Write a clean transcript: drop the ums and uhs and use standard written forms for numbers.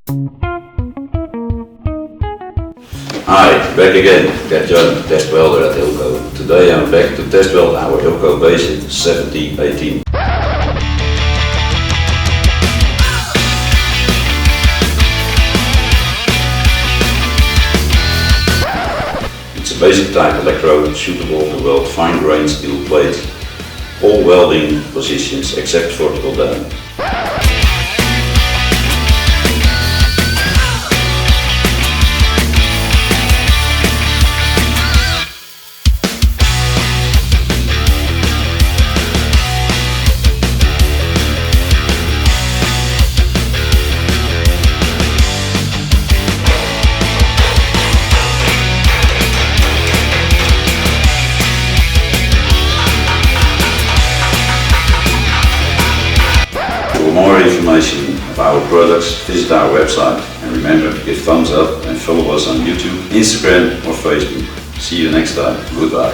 Hi, back again, Gert Jan, test welder at Hilco. Today I'm back to test weld our Hilco Basic 7018. It's a basic type electrode suitable to weld fine grained steel plate. All welding positions except vertical down. For more information about our products, visit our website, and remember to give thumbs up and follow us on YouTube, Instagram or Facebook. See you next time. Goodbye.